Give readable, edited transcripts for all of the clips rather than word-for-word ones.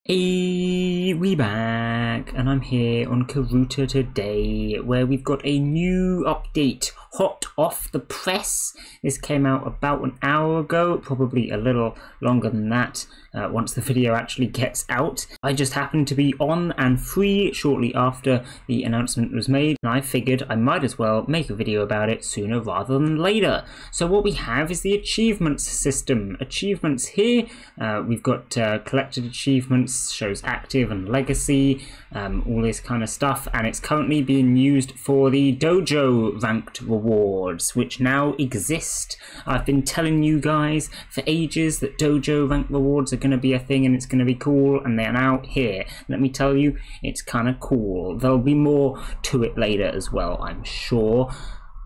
Hey, we back, and I'm here on Karuta today, where we've got a new update, hot off the press. This came out about an hour ago, probably a little longer than that, once the video actually gets out. I just happened to be on and free shortly after the announcement was made, and I figured I might as well make a video about it sooner rather than later. So what we have is the achievements system. Achievements here, we've got collected achievements, shows active and legacy, all this kind of stuff, and it's currently being used for the Dojo ranked rewards, which now exist. I've been telling you guys for ages that Dojo ranked rewards are going to be a thing and it's going to be cool, and they're now here. Let me tell you, it's kind of cool. There'll be more to it later as well, I'm sure.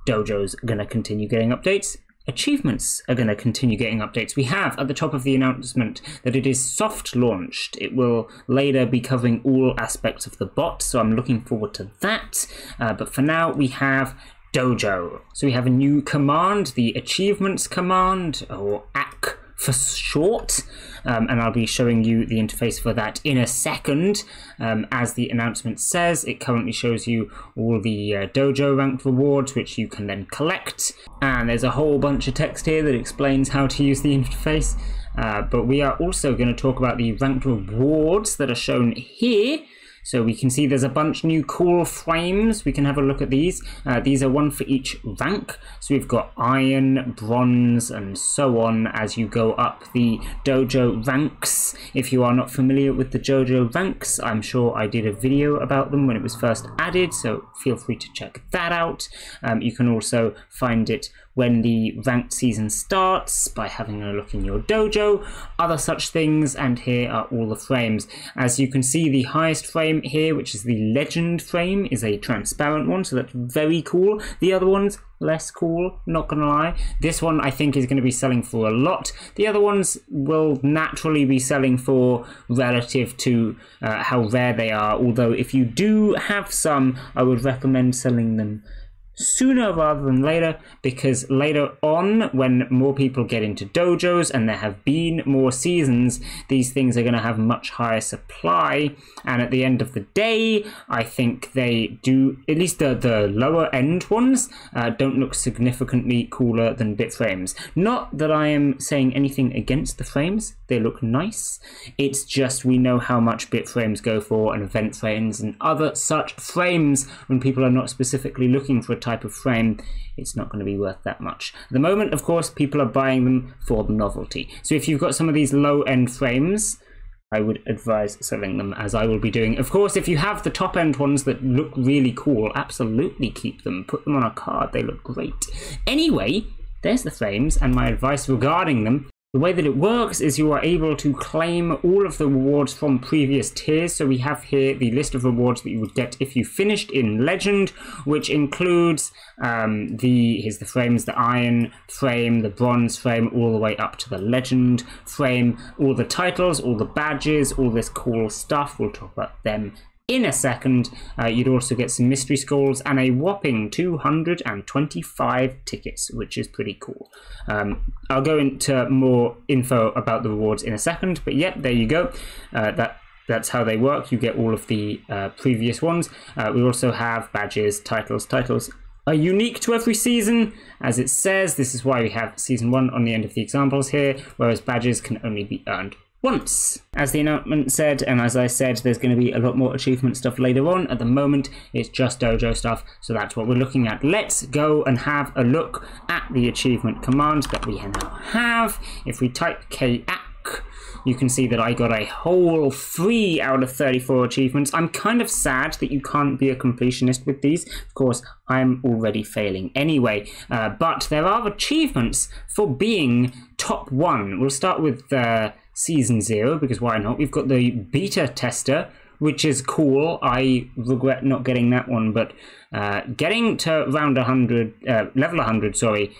Dojo's going to continue getting updates. Achievements are going to continue getting updates. We have at the top of the announcement that it is soft launched. It will later be covering all aspects of the bot, so I'm looking forward to that. But for now, we have Dojo. So we have a new command, the achievements command, or AC for short, and I'll be showing you the interface for that in a second. As the announcement says, it currently shows you all the Dojo ranked rewards, which you can then collect, and there's a whole bunch of text here that explains how to use the interface, but we are also going to talk about the ranked rewards that are shown here. So we can see there's a bunch new cool frames. We can have a look at these. These are one for each rank. So we've got iron, bronze, and so on as you go up the Dojo ranks. If you are not familiar with the Dojo ranks, I'm sure I did a video about them when it was first added, so feel free to check that out. You can also find it when the ranked season starts by having a look in your dojo, other such things, and here are all the frames. As you can see, the highest frame here, which is the legend frame, is a transparent one, so that's very cool. The other ones, less cool, not gonna lie. This one I think is going to be selling for a lot. The other ones will naturally be selling for relative to how rare they are, although if you do have some, I would recommend selling them sooner rather than later, because later on, when more people get into dojos and there have been more seasons, these things are going to have much higher supply, and at the end of the day, I think they do, at least the lower end ones, don't look significantly cooler than bit frames. Not that I am saying anything against the frames, they look nice, it's just we know how much bit frames go for, and event frames and other such frames, when people are not specifically looking for a type of frame, it's not going to be worth that much. At the moment, of course, people are buying them for the novelty. So if you've got some of these low-end frames, I would advise selling them, as I will be doing. Of course, if you have the top-end ones that look really cool, absolutely keep them. Put them on a card, they look great. Anyway, there's the frames and my advice regarding them. The way that it works is you are able to claim all of the rewards from previous tiers. So we have here the list of rewards that you would get if you finished in Legend, which includes here's the frames, the iron frame, the bronze frame, all the way up to the Legend frame, all the titles, all the badges, all this cool stuff. We'll talk about them in a second. You'd also get some mystery skulls and a whopping 225 tickets, which is pretty cool. I'll go into more info about the rewards in a second, but yep, there you go. That's how they work. You get all of the previous ones. We also have badges, titles. Titles are unique to every season, as it says. This is why we have season 1 on the end of the examples here, whereas badges can only be earned once. As the announcement said, and as I said, there's going to be a lot more achievement stuff later on. At the moment, it's just dojo stuff, so that's what we're looking at. Let's go and have a look at the achievement command that we now have. If we type KAC, you can see that I got a whole 3 out of 34 achievements. I'm kind of sad that you can't be a completionist with these. Of course, I'm already failing anyway, but there are achievements for being top 1. We'll start with Season 0, because why not? We've got the beta tester, which is cool. I regret not getting that one, but getting to round 100, level 100, sorry,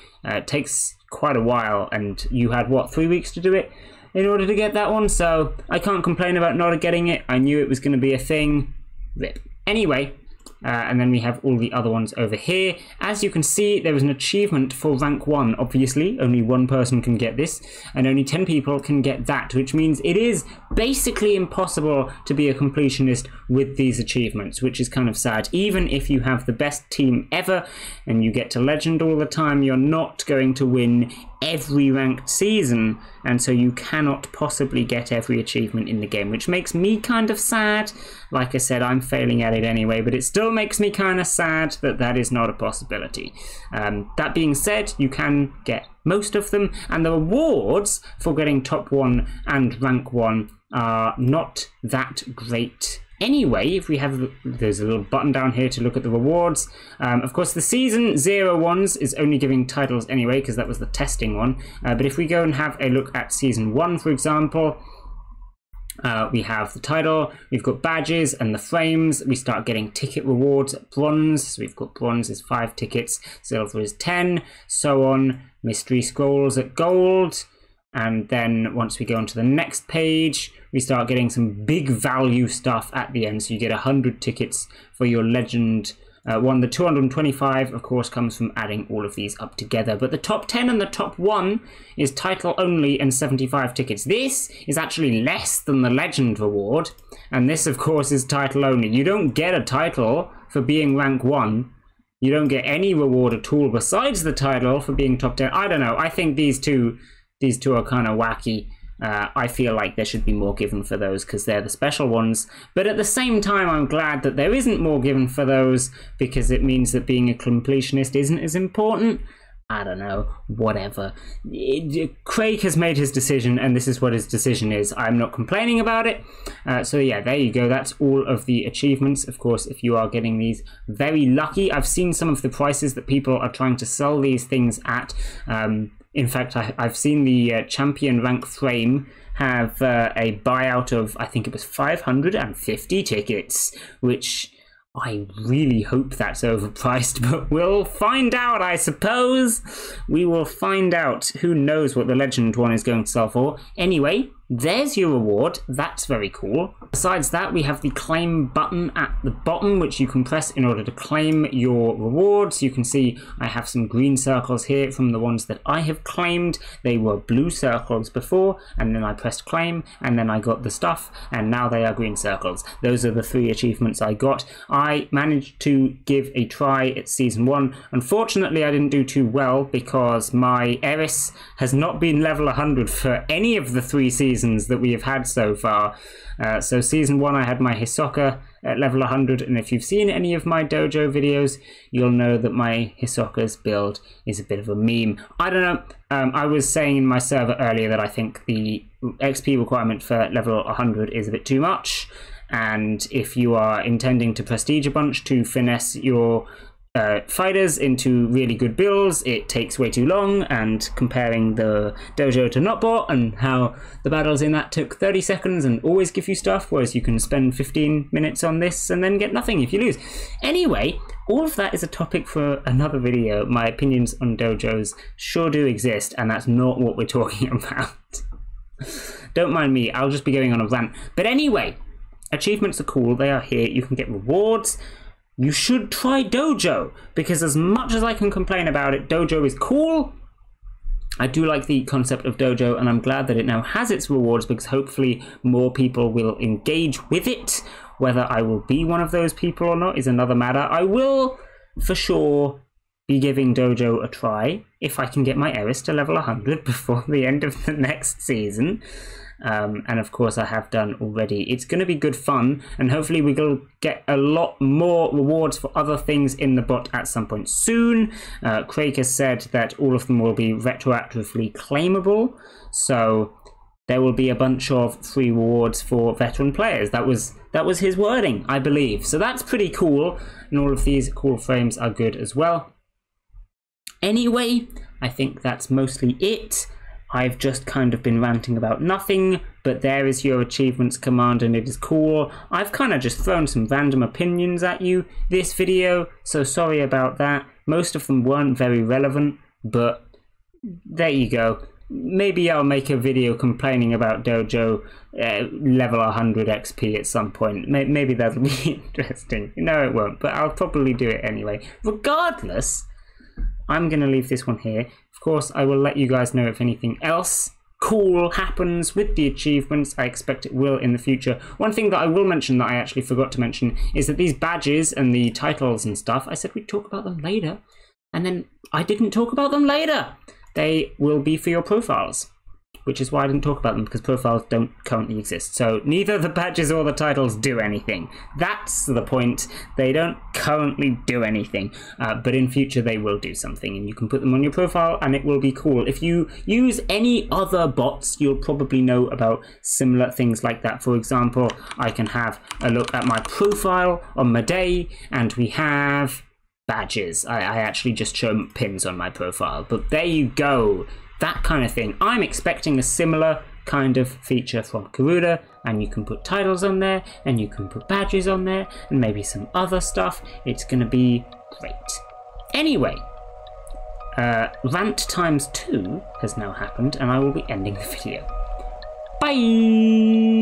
takes quite a while, and you had, what, 3 weeks to do it in order to get that one, so I can't complain about not getting it. I knew it was going to be a thing. Rip. Anyway, and then we have all the other ones over here. As you can see, there is an achievement for rank 1. Obviously, only one person can get this, and only 10 people can get that, which means it is basically impossible to be a completionist with these achievements, which is kind of sad. Even if you have the best team ever and you get to legend all the time, you're not going to win every ranked season, and so you cannot possibly get every achievement in the game, which makes me kind of sad. Like I said, I'm failing at it anyway, but it still makes me kind of sad that that is not a possibility. That being said, you can get most of them, and the rewards for getting top 1 and rank 1 are not that great. Anyway, if we have, there's a little button down here to look at the rewards. Of course, the Season 0 ones is only giving titles anyway, because that was the testing one. But if we go and have a look at Season 1, for example, we have the title, we've got badges and the frames. We start getting ticket rewards at bronze. So we've got bronze is 5 tickets, silver is 10, so on. Mystery scrolls at gold. And then once we go on to the next page, we start getting some big value stuff at the end. So you get 100 tickets for your legend one. The 225, of course, comes from adding all of these up together. But the top 10 and the top 1 is title only and 75 tickets. This is actually less than the legend reward. And this, of course, is title only. You don't get a title for being rank 1. You don't get any reward at all besides the title for being top 10. I don't know. I think these two are kind of wacky. I feel like there should be more given for those because they're the special ones. But at the same time, I'm glad that there isn't more given for those because it means that being a completionist isn't as important. I don't know, whatever. Craig has made his decision, and this is what his decision is. I'm not complaining about it. So yeah, there you go. That's all of the achievements. Of course, if you are getting these, very lucky. I've seen some of the prices that people are trying to sell these things at. In fact, I've seen the champion rank frame have a buyout of, I think it was 550 tickets, which I really hope that's overpriced, but we'll find out, I suppose. We will find out. Who knows what the legend one is going to sell for. Anyway, there's your reward. That's very cool. Besides that, we have the claim button at the bottom, which you can press in order to claim your rewards. You can see I have some green circles here from the ones that I have claimed. They were blue circles before, and then I pressed claim, and then I got the stuff, and now they are green circles. Those are the 3 achievements I got. I managed to give a try at Season 1. Unfortunately, I didn't do too well because my Eris has not been level 100 for any of the 3 seasons that we have had so far. So Season 1 I had my Hisoka at level 100, and if you've seen any of my dojo videos, you'll know that my Hisoka's build is a bit of a meme. I don't know, I was saying in my server earlier that I think the XP requirement for level 100 is a bit too much, and if you are intending to prestige a bunch to finesse your fighters into really good builds, it takes way too long. And comparing the dojo to Notbot and how the battles in that took 30 seconds and always give you stuff, whereas you can spend 15 minutes on this and then get nothing if you lose. Anyway, all of that is a topic for another video. My opinions on dojos sure do exist, and that's not what we're talking about. Don't mind me, I'll just be going on a rant. But anyway, achievements are cool, they are here, you can get rewards. You should try Dojo, because as much as I can complain about it, Dojo is cool. I do like the concept of Dojo, and I'm glad that it now has its rewards, because hopefully more people will engage with it. Whether I will be one of those people or not is another matter. I will, for sure, be giving Dojo a try if I can get my Eris to level 100 before the end of the next season. And of course I have done already. It's going to be good fun, and hopefully we will get a lot more rewards for other things in the bot at some point soon. Craig has said that all of them will be retroactively claimable, so there will be a bunch of free rewards for veteran players. That was his wording, I believe. So that's pretty cool, and all of these cool frames are good as well. Anyway, I think that's mostly it. I've just kind of been ranting about nothing, but there is your achievements command, and it is cool. I've kind of just thrown some random opinions at you this video, so sorry about that. Most of them weren't very relevant, but there you go. maybe I'll make a video complaining about Dojo level 100 XP at some point. Maybe that'll be interesting. No, it won't, but I'll probably do it anyway. Regardless, I'm going to leave this one here. Of course, I will let you guys know if anything else cool happens with the achievements. I expect it will in the future. One thing that I will mention that I actually forgot to mention is that these badges and the titles and stuff, I said we'd talk about them later, and then I didn't talk about them later. They will be for your profiles, which is why I didn't talk about them, because profiles don't currently exist. So neither the badges or the titles do anything. That's the point. They don't currently do anything, but in future they will do something, and you can put them on your profile and it will be cool. If you use any other bots, you'll probably know about similar things like that. For example, I can have a look at my profile on my day, and we have badges. I actually just show pins on my profile, but there you go. That kind of thing. I'm expecting a similar kind of feature from Karuta, and you can put titles on there, and you can put badges on there, and maybe some other stuff. It's going to be great. Anyway, rant times 2 has now happened, and I will be ending the video. Bye!